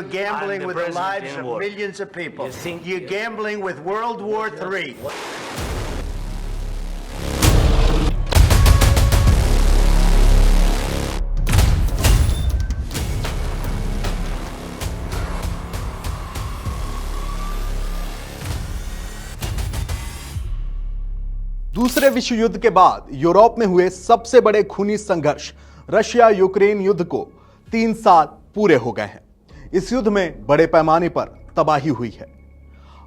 You're gambling with the lives of millions of people. You're gambling with World War III. दूसरे विश्व युद्ध के बाद यूरोप में हुए सबसे बड़े खूनी संघर्ष रशिया यूक्रेन युद्ध को 3 साल पूरे हो गए हैं। इस युद्ध में बड़े पैमाने पर तबाही हुई है।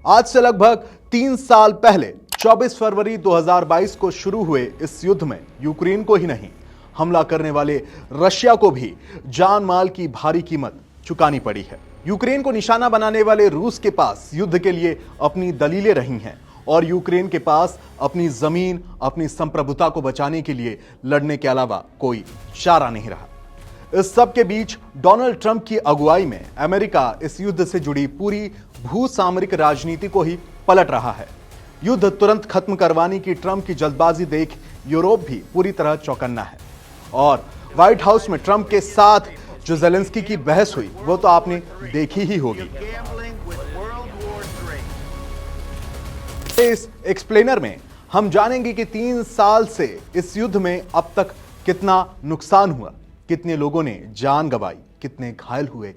आज से लगभग 3 साल पहले 24 फरवरी 2022 को शुरू हुए इस युद्ध में यूक्रेन को ही नहीं, हमला करने वाले रशिया को भी जान माल की भारी कीमत चुकानी पड़ी है। यूक्रेन को निशाना बनाने वाले रूस के पास युद्ध के लिए अपनी दलीलें रही हैं और यूक्रेन के पास अपनी जमीन, अपनी संप्रभुता को बचाने के लिए लड़ने के अलावा कोई चारा नहीं रहा। इस सब के बीच डोनाल्ड ट्रंप की अगुवाई में अमेरिका इस युद्ध से जुड़ी पूरी भूसामरिक राजनीति को ही पलट रहा है। युद्ध तुरंत खत्म करवाने की ट्रंप की जल्दबाजी देख यूरोप भी पूरी तरह चौकन्ना है और व्हाइट हाउस में ट्रंप के साथ जो ज़ेलेंस्की की बहस हुई वो तो आपने देखी ही होगी। इस एक्सप्लेनर में हम जानेंगे कि 3 साल से इस युद्ध में अब तक कितना नुकसान हुआ, कितने लोगों ने जान गंवाई, कितने घायल हुए,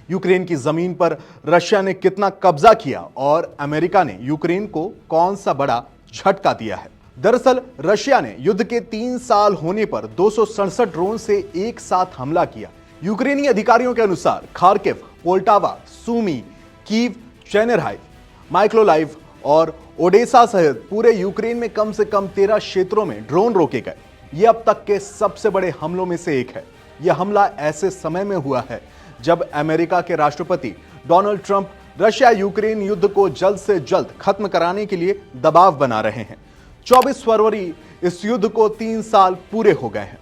यूक्रेन की जमीन पर रशिया ने कितना कब्जा किया और अमेरिका ने यूक्रेन को कौन सा बड़ा झटका दिया है। दरअसल रशिया ने युद्ध के 3 साल होने पर 267 ड्रोन से एक साथ हमला किया। यूक्रेनी अधिकारियों के अनुसार Kharkiv, Poltava, Sumy, Kyiv, Chernihiv, Mykolaiv और ओडेसा सहित पूरे यूक्रेन में कम से कम 13 क्षेत्रों में ड्रोन रोके गए। यह अब तक के सबसे बड़े हमलों में से एक है। यह हमला ऐसे समय में हुआ है जब अमेरिका के राष्ट्रपति डोनाल्ड ट्रंप रशिया यूक्रेन युद्ध को जल्द से जल्द खत्म कराने के लिए दबाव बना रहे हैं। 24 फरवरी इस युद्ध को 3 साल पूरे हो गए हैं।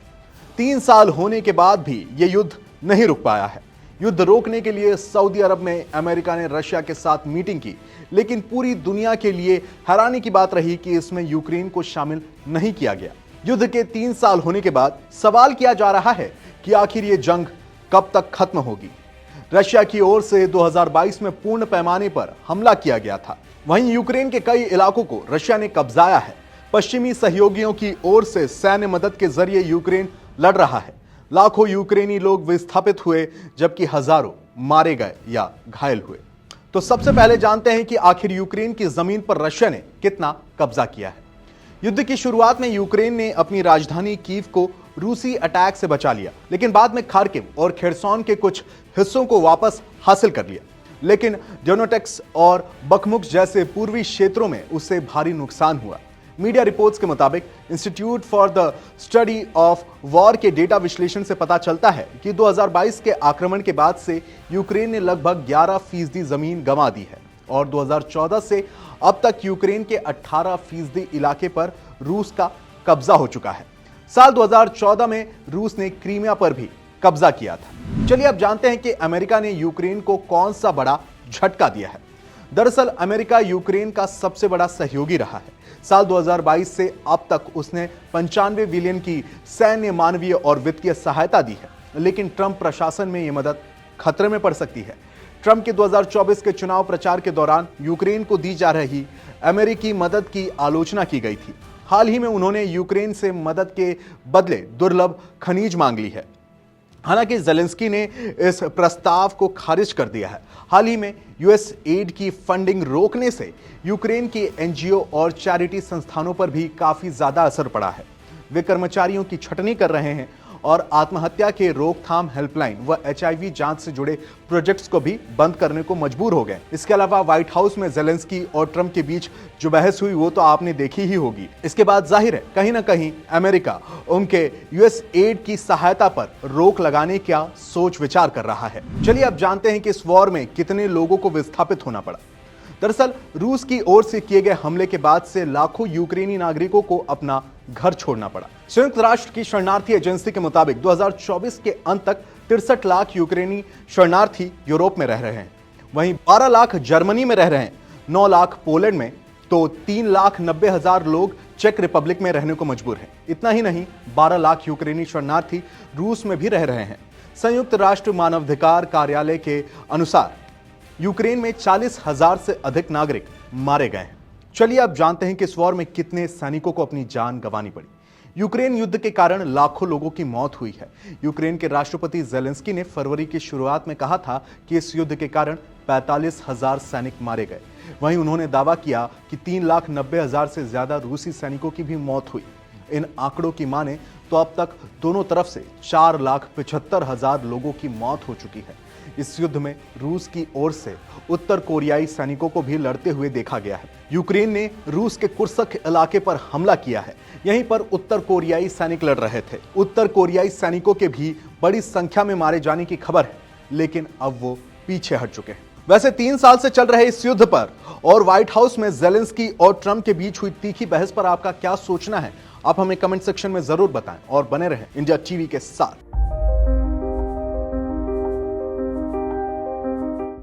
3 साल होने के बाद भी यह युद्ध नहीं रुक पाया है। युद्ध रोकने के लिए सऊदी अरब में अमेरिका ने रशिया के साथ मीटिंग की, लेकिन पूरी दुनिया के लिए हैरानी की बात रही कि इसमें यूक्रेन को शामिल नहीं किया गया। युद्ध के 3 साल होने के बाद सवाल किया जा रहा है कि आखिर ये जंग कब तक खत्म होगी। रशिया की ओर से 2022 में पूर्ण पैमाने पर हमला किया गया था। वहीं यूक्रेन के कई इलाकों को रशिया ने कब्जाया है। पश्चिमी सहयोगियों की ओर से सैन्य मदद के जरिए यूक्रेन लड़ रहा है। लाखों यूक्रेनी लोग विस्थापित हुए जबकि हजारों मारे गए या घायल हुए। तो सबसे पहले जानते हैं कि आखिर यूक्रेन की जमीन पर रशिया ने कितना कब्जा किया है। युद्ध की शुरुआत में यूक्रेन ने अपनी राजधानी कीव को रूसी अटैक से बचा लिया, लेकिन बाद में खार्किव और खेरसोन के कुछ हिस्सों को वापस हासिल कर लिया। लेकिन डोनेट्स्क और बखमुक जैसे पूर्वी क्षेत्रों में उससे भारी नुकसान हुआ। मीडिया रिपोर्ट्स के मुताबिक institute for the study of war के डेटा विश्लेषण से पता चलता है कि 2022 के आक्रमण के बाद से यूक्रेन ने लगभग 11% जमीन गंवा दी है और 2014 से अब तक यूक्रेन के 18% इलाके पर रूस का कब्जा हो चुका है। साल 2014 में रूस ने क्रीमिया पर भी कब्जा किया था। चलिए अब जानते हैं कि अमेरिका ने यूक्रेन को कौन सा बड़ा झटका दिया है। दरअसल अमेरिका यूक्रेन का सबसे बड़ा सहयोगी रहा है। साल 2022 से अब तक उसने 95 बिलियन की सैन्य, मानवीय और वित्तीय सहायता दी है, लेकिन ट्रंप प्रशासन में यह मदद खतरे में पड़ सकती है। ट्रंप के 2024 के चुनाव प्रचार के दौरान यूक्रेन को दी जा रही अमेरिकी मदद की आलोचना की गई थी। हाल ही में उन्होंने यूक्रेन से मदद के बदले दुर्लभ खनिज मांग ली है। हालांकि ज़ेलेंस्की ने इस प्रस्ताव को खारिज कर दिया है। हाल ही में यूएस एड की फंडिंग रोकने से यूक्रेन के एनजीओ और चैरिटी संस्थानों पर भी काफी ज्यादा असर पड़ा है। वे कर्मचारियों की छटनी कर रहे हैं और आत्महत्या के रोकथाम हेल्पलाइन व एचआईवी जांच से जुड़े प्रोजेक्ट्स को भी बंद करने को मजबूर हो गए। इसके अलावा व्हाइट हाउस में ज़ेलेंस्की और ट्रंप के बीच जो बहस हुई वो तो आपने देखी ही होगी। इसके बाद जाहिर है कहीं ना कहीं अमेरिका उनके यूएस एड की सहायता पर रोक लगाने का सोच विचार कर रहा है। चलिए अब जानते हैं कि इस वॉर में कितने लोगों को विस्थापित होना पड़ा। दरअसल रूस की ओर से किए गए हमले के बाद से लाखों यूक्रेनी नागरिकों को अपना घर छोड़ना पड़ा। संयुक्त राष्ट्र की शरणार्थी एजेंसी के मुताबिक 2024 के अंत तक 63 लाख यूक्रेनी शरणार्थी यूरोप में रह रहे हैं। वहीं 12 लाख जर्मनी में रह रहे हैं, 9 लाख पोलैंड में, तो 3,90,000 लोग चेक रिपब्लिक में रहने को मजबूर हैं। इतना ही नहीं, 12 लाख यूक्रेनी शरणार्थी रूस में भी रह रहे हैं। संयुक्त राष्ट्र मानवाधिकार कार्यालय के अनुसार यूक्रेन में 40,000 से अधिक नागरिक मारे गए हैं। चलिए अब जानते हैं कि इस वॉर में कितने सैनिकों को अपनी जान गंवानी पड़ी। यूक्रेन युद्ध के कारण लाखों लोगों की मौत हुई है। यूक्रेन के राष्ट्रपति जेलेंस्की ने फरवरी की शुरुआत में कहा था कि इस युद्ध के कारण 45,000 सैनिक मारे गए। वहीं उन्होंने दावा किया कि 3,90,000 से ज्यादा रूसी सैनिकों की भी मौत हुई। इन आंकड़ों की माने तो अब तक दोनों तरफ से 4,75,000 लोगों की मौत हो चुकी है। इस युद्ध में रूस की ओर से उत्तर कोरियाई सैनिकों को भी लड़ते हुए देखा गया है। यूक्रेन ने रूस के कुर्स्क इलाके पर हमला किया है। यहीं पर उत्तर कोरियाई सैनिक लड़ रहे थे। उत्तर कोरियाई सैनिकों के भी बड़ी संख्या में मारे जाने की खबर है, लेकिन अब वो पीछे हट चुके हैं। वैसे 3 साल से चल रहे इस युद्ध पर और व्हाइट हाउस में जेलेंस्की और ट्रंप के बीच हुई तीखी बहस पर आपका क्या सोचना है? आप हमें कमेंट सेक्शन में जरूर बताएं और बने रहें इंडिया टीवी के साथ।